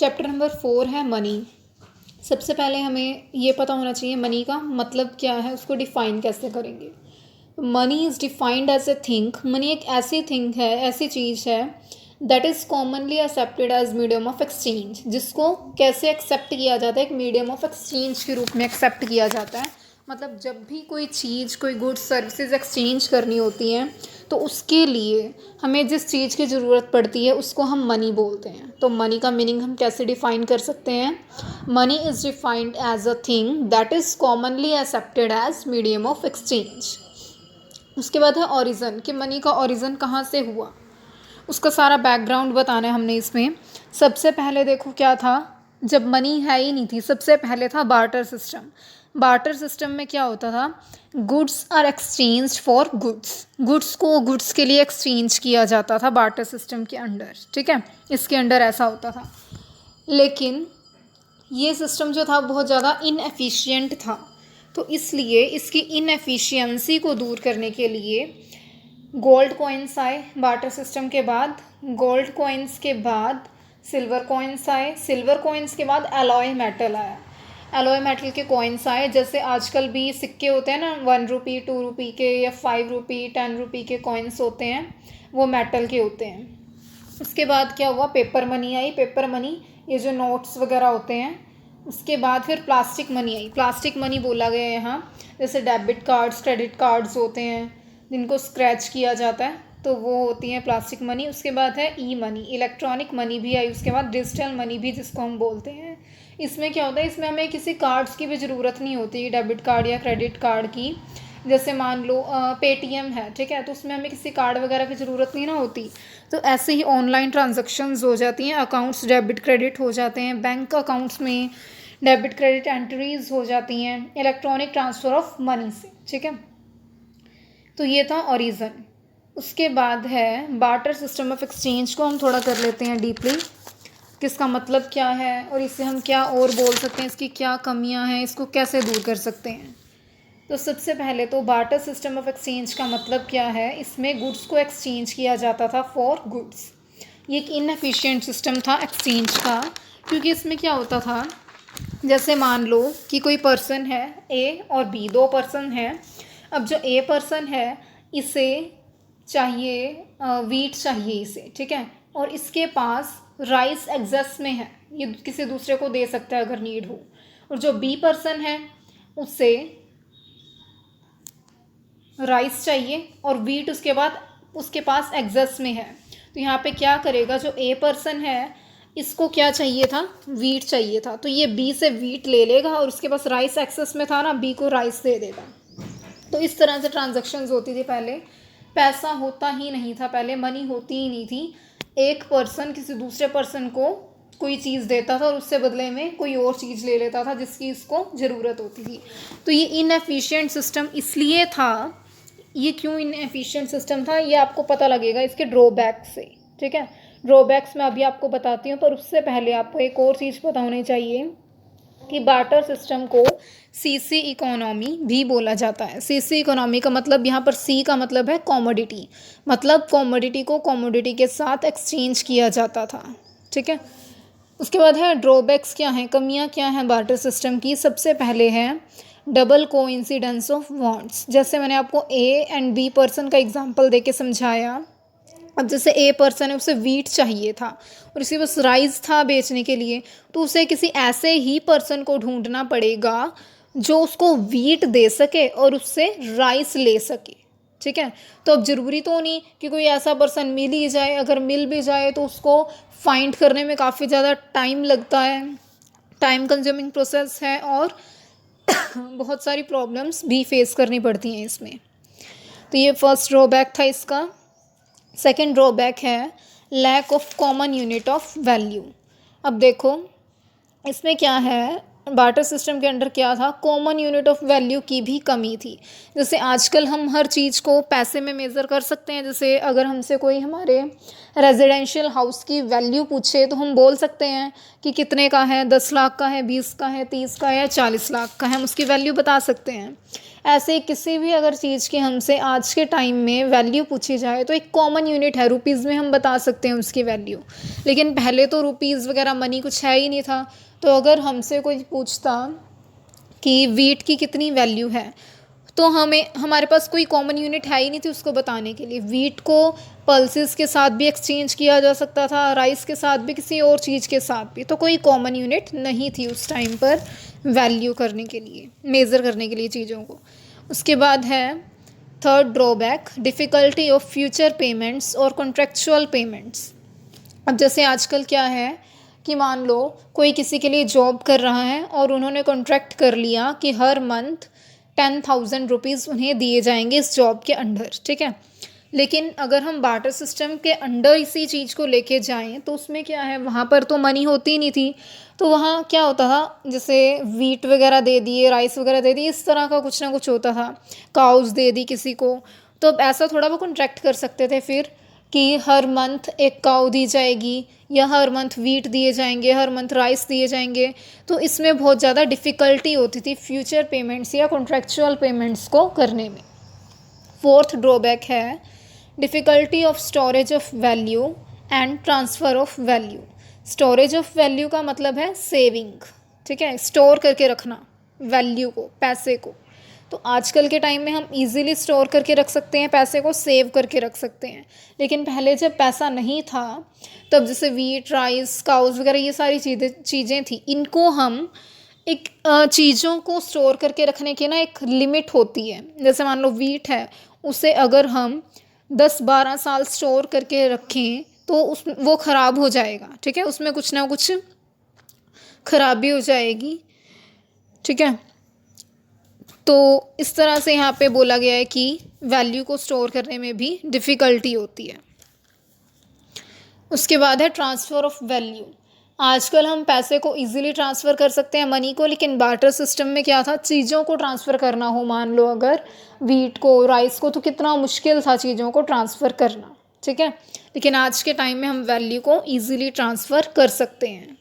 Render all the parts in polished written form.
Chapter number 4 है money. सबसे पहले हमें ये पता होना चाहिए मनी का मतलब क्या है, उसको डिफ़ाइन कैसे करेंगे। Money is defined as a thing. Money एक ऐसी थिंग है, ऐसी चीज़ है that is commonly accepted as medium of exchange. जिसको कैसे एक्सेप्ट किया जाता है, एक मीडियम ऑफ एक्सचेंज के रूप में एक्सेप्ट किया जाता है। मतलब जब भी कोई चीज़, कोई गुड्स सर्विसेज एक्सचेंज करनी होती हैं तो उसके लिए हमें जिस चीज़ की ज़रूरत पड़ती है उसको हम मनी बोलते हैं। तो मनी का मीनिंग हम कैसे डिफ़ाइन कर सकते हैं? Money is defined as a thing that is commonly accepted as medium of exchange. उसके बाद है ओरिजिन, कि मनी का ओरिजिन कहाँ से हुआ, उसका सारा बैकग्राउंड बताना है हमने इसमें। सबसे पहले देखो क्या था, जब मनी है ही नहीं थी, सबसे पहले था बार्टर सिस्टम। बार्टर सिस्टम में क्या होता था, goods are exchange for goods. Goods को गुड्स के लिए एक्सचेंज किया जाता था बार्टर सिस्टम के अंडर। ठीक है, इसके अंडर ऐसा होता था। लेकिन ये सिस्टम जो था बहुत ज़्यादा इनएफिशिएंट था, तो इसलिए इसकी इनएफिशिएंसी को दूर करने के लिए गोल्ड कॉइन्स आए बार्टर सिस्टम के बाद। गोल्ड कॉइन्स के बाद सिल्वर कॉइन्स आए। सिल्वर कॉइन्स के बाद एलॉय मेटल आया। एलॉय मेटल के कॉइन्स आए, जैसे आजकल भी सिक्के होते हैं ना, 1 रुपी 2 रुपी के या 5 रुपी 10 रुपी के कॉइन्स होते हैं, वो मेटल के होते हैं। उसके बाद क्या हुआ, paper money I. Paper money, ये जो नोट्स वगैरह होते हैं। उसके बाद फिर plastic money I. Plastic money बोला गया है यहाँ, जैसे डेबिट कार्ड्स, क्रेडिट कार्ड्स होते हैं जिनको स्क्रैच किया जाता है, तो वो होती है प्लास्टिक मनी। उसके बाद है ई मनी, इलेक्ट्रॉनिक मनी भी आई। उसके बाद डिजिटल मनी भी, जिसको हम बोलते हैं। इसमें क्या होता है, इसमें हमें किसी कार्ड्स की भी ज़रूरत नहीं होती, डेबिट कार्ड या क्रेडिट कार्ड की। जैसे मान लो पेटीएम है, ठीक है, तो उसमें हमें किसी कार्ड वगैरह की ज़रूरत नहीं ना होती। तो ऐसे ही ऑनलाइन ट्रांजैक्शंस हो जाती हैं, अकाउंट्स डेबिट क्रेडिट हो जाते हैं, बैंक अकाउंट्स में डेबिट क्रेडिट एंट्रीज हो जाती हैं इलेक्ट्रॉनिक ट्रांसफ़र ऑफ मनी से। ठीक है, तो ये था ओरिजिन। उसके बाद है बार्टर सिस्टम ऑफ एक्सचेंज, को हम थोड़ा कर लेते हैं डीपली, किसका मतलब क्या है और इससे हम क्या और बोल सकते हैं, इसकी क्या कमियां हैं, इसको कैसे दूर कर सकते हैं। तो सबसे पहले तो बार्टर सिस्टम ऑफ एक्सचेंज का मतलब क्या है, इसमें गुड्स को एक्सचेंज किया जाता था फॉर गुड्स। ये एक इनएफिशिएंट सिस्टम था एक्सचेंज का, क्योंकि इसमें क्या होता था, जैसे मान लो कि कोई पर्सन है ए और बी, दो पर्सन हैं। अब जो ए पर्सन है, इसे चाहिए वीट चाहिए इसे, ठीक है, और इसके पास राइस एग्जेस में है, ये किसी दूसरे को दे सकता है अगर नीड हो। और जो बी पर्सन है, उसे राइस चाहिए और वीट उसके बाद उसके पास एग्जेस में है। तो यहाँ पे क्या करेगा, जो ए पर्सन है इसको क्या चाहिए था, वीट चाहिए था, तो ये बी से वीट ले लेगा और उसके पास राइस एक्सेस में था ना, बी को राइस दे देगा। तो इस तरह से ट्रांजैक्शंस होती थी पहले। पैसा होता ही नहीं था पहले, मनी होती ही नहीं थी। एक पर्सन किसी दूसरे पर्सन को कोई चीज़ देता था और उससे बदले में कोई और चीज़ ले लेता था जिसकी इसको ज़रूरत होती थी। तो ये इनएफिशिएंट सिस्टम इसलिए था। ये क्यों इनएफिशिएंट सिस्टम था, ये आपको पता लगेगा इसके ड्रॉबैक से। ठीक है, ड्रॉबैक्स मैं अभी आपको बताती हूँ, पर उससे पहले आपको एक और चीज़ पता होनी चाहिए कि बार्टर सिस्टम को सीसी इकोनॉमी भी बोला जाता है। सीसी इकोनॉमी का मतलब, यहाँ पर सी का मतलब है कॉमोडिटी, मतलब कॉमोडिटी को कॉमोडिटी के साथ एक्सचेंज किया जाता था। ठीक है, उसके बाद है ड्रॉबैक्स क्या हैं, कमियाँ क्या हैं बार्टर सिस्टम की। सबसे पहले है डबल कोइंसिडेंस ऑफ वांट्स। जैसे मैंने आपको ए एंड बी पर्सन का एग्जांपल दे के समझाया। अब जैसे ए पर्सन है, उसे वीट चाहिए था और उसके पास राइस था बेचने के लिए, तो उसे किसी ऐसे ही पर्सन को ढूंढना पड़ेगा जो उसको वीट दे सके और उससे राइस ले सके। ठीक है, तो अब ज़रूरी तो नहीं कि कोई ऐसा पर्सन मिल ही जाए, अगर मिल भी जाए तो उसको फाइंड करने में काफ़ी ज़्यादा टाइम लगता है, टाइम कंज्यूमिंग प्रोसेस है, और बहुत सारी प्रॉब्लम्स भी फेस करनी पड़ती हैं इसमें। तो ये फर्स्ट ड्रॉबैक था इसका। सेकेंड ड्रॉबैक है lack of common unit of value. अब देखो इसमें क्या है, बार्टर सिस्टम के अंडर क्या था, कॉमन यूनिट ऑफ वैल्यू की भी कमी थी। जैसे आजकल हम हर चीज़ को पैसे में मेज़र कर सकते हैं। जैसे अगर हमसे कोई हमारे रेजिडेंशियल हाउस की वैल्यू पूछे तो हम बोल सकते हैं कि कितने का है, 10 लाख का है, 20 का है, 30 का है या 40 लाख का है, हम उसकी वैल्यू बता सकते हैं। ऐसे किसी भी अगर चीज़ की हमसे आज के टाइम में वैल्यू पूछी जाए तो एक कॉमन यूनिट है, रुपीज़ में हम बता सकते हैं उसकी वैल्यू। लेकिन पहले तो रुपीज़ वगैरह मनी कुछ है ही नहीं था। तो अगर हमसे कोई पूछता कि वीट की कितनी वैल्यू है, तो हमारे पास कोई कॉमन यूनिट है ही नहीं थी उसको बताने के लिए। वीट को पल्सेस के साथ भी एक्सचेंज किया जा सकता था, राइस के साथ भी, किसी और चीज़ के साथ भी। तो कोई कॉमन यूनिट नहीं थी उस टाइम पर वैल्यू करने के लिए, मेज़र करने के लिए चीज़ों को। उसके बाद है third drawback, difficulty of future payments और कॉन्ट्रेक्चुअल पेमेंट्स। अब जैसे आजकल क्या है कि मान लो कोई किसी के लिए जॉब कर रहा है और उन्होंने कॉन्ट्रैक्ट कर लिया कि हर मंथ 10,000 रुपीज़ उन्हें दिए जाएंगे इस जॉब के अंडर, ठीक है। लेकिन अगर हम बार्टर सिस्टम के अंडर इसी चीज़ को लेके जाएं तो उसमें क्या है, वहाँ पर तो मनी होती नहीं थी। तो वहाँ क्या होता था, जैसे वीट वगैरह दे दिए, राइस वगैरह दे दिए, इस तरह का कुछ ना कुछ होता था। काउस दे दी किसी को, तो अब ऐसा थोड़ा वो कॉन्ट्रैक्ट कर सकते थे फिर कि हर मंथ एक काऊ दी जाएगी या हर मंथ वीट दिए जाएंगे, हर मंथ राइस दिए जाएंगे। तो इसमें बहुत ज़्यादा डिफ़िकल्टी होती थी फ्यूचर पेमेंट्स या कॉन्ट्रेक्चुअल पेमेंट्स को करने में। फोर्थ ड्रॉबैक है difficulty of storage of value and transfer of value. Storage of value का मतलब है सेविंग, ठीक है, स्टोर करके रखना वैल्यू को, पैसे को। तो आजकल के टाइम में हम इजीली स्टोर करके रख सकते हैं, पैसे को सेव करके रख सकते हैं। लेकिन पहले जब पैसा नहीं था तब जैसे वीट, राइस, काउस वगैरह ये सारी चीज़ें थी, इनको हम एक चीज़ों को स्टोर करके रखने की ना एक लिमिट होती है। जैसे मान लो वीट है, उसे अगर हम 10-12 साल स्टोर करके रखें तो वो ख़राब हो जाएगा, ठीक है, उसमें कुछ ना कुछ खराबी हो जाएगी, ठीक है। तो इस तरह से यहाँ पे बोला गया है कि वैल्यू को स्टोर करने में भी डिफ़िकल्टी होती है। उसके बाद है ट्रांसफ़र ऑफ वैल्यू। आजकल हम पैसे को इजीली ट्रांसफ़र कर सकते हैं, मनी को, लेकिन बार्टर सिस्टम में क्या था, चीज़ों को ट्रांसफ़र करना हो, मान लो अगर वीट को, राइस को, तो कितना मुश्किल था चीज़ों को ट्रांसफ़र करना, ठीक है। लेकिन आज के टाइम में हम वैल्यू को ईज़िली ट्रांसफ़र कर सकते हैं।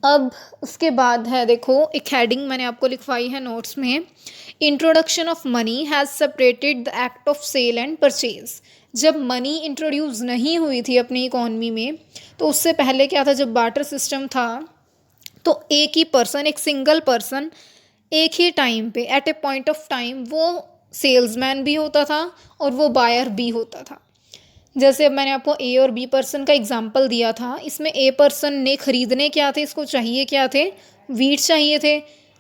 अब उसके बाद है, देखो एक हेडिंग मैंने आपको लिखवाई है नोट्स में, introduction of money has separated the act of sale and purchase. जब मनी इंट्रोड्यूस नहीं हुई थी अपनी इकॉनमी में, तो उससे पहले क्या था, जब बार्टर सिस्टम था तो एक ही पर्सन, एक सिंगल पर्सन एक ही टाइम पे, at a point of time, वो सेल्समैन भी होता था और वो बायर भी होता था। जैसे अब मैंने आपको ए और बी पर्सन का एग्जांपल दिया था, इसमें ए पर्सन ने ख़रीदने क्या थे, इसको चाहिए क्या थे, वीट चाहिए थे।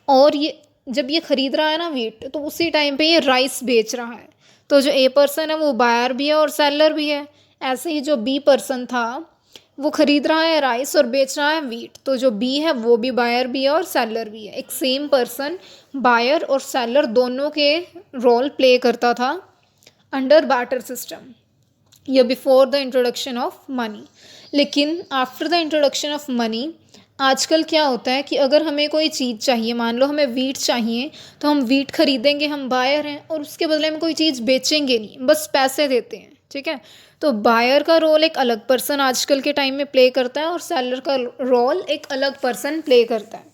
और ये जब ये ख़रीद रहा है ना वीट, तो उसी टाइम पे ये राइस बेच रहा है। तो जो ए पर्सन है वो बायर भी है और सेलर भी है। ऐसे ही जो बी पर्सन था वो ख़रीद रहा है राइस और बेच रहा है वीट, तो जो बी है वो भी बायर भी है और सेलर भी है। एक सेम पर्सन बायर और सेलर दोनों के रोल प्ले करता था अंडर बार्टर सिस्टम, या before the introduction of money. लेकिन after the introduction of money आजकल क्या होता है कि अगर हमें कोई चीज़ चाहिए, मान लो हमें वीट चाहिए, तो हम वीट खरीदेंगे, हम बायर हैं, और उसके बदले में कोई चीज़ बेचेंगे नहीं, बस पैसे देते हैं, ठीक है। तो बायर का रोल एक अलग पर्सन आजकल के टाइम में प्ले करता है और सेलर का रोल एक अलग पर्सन प्ले करता है।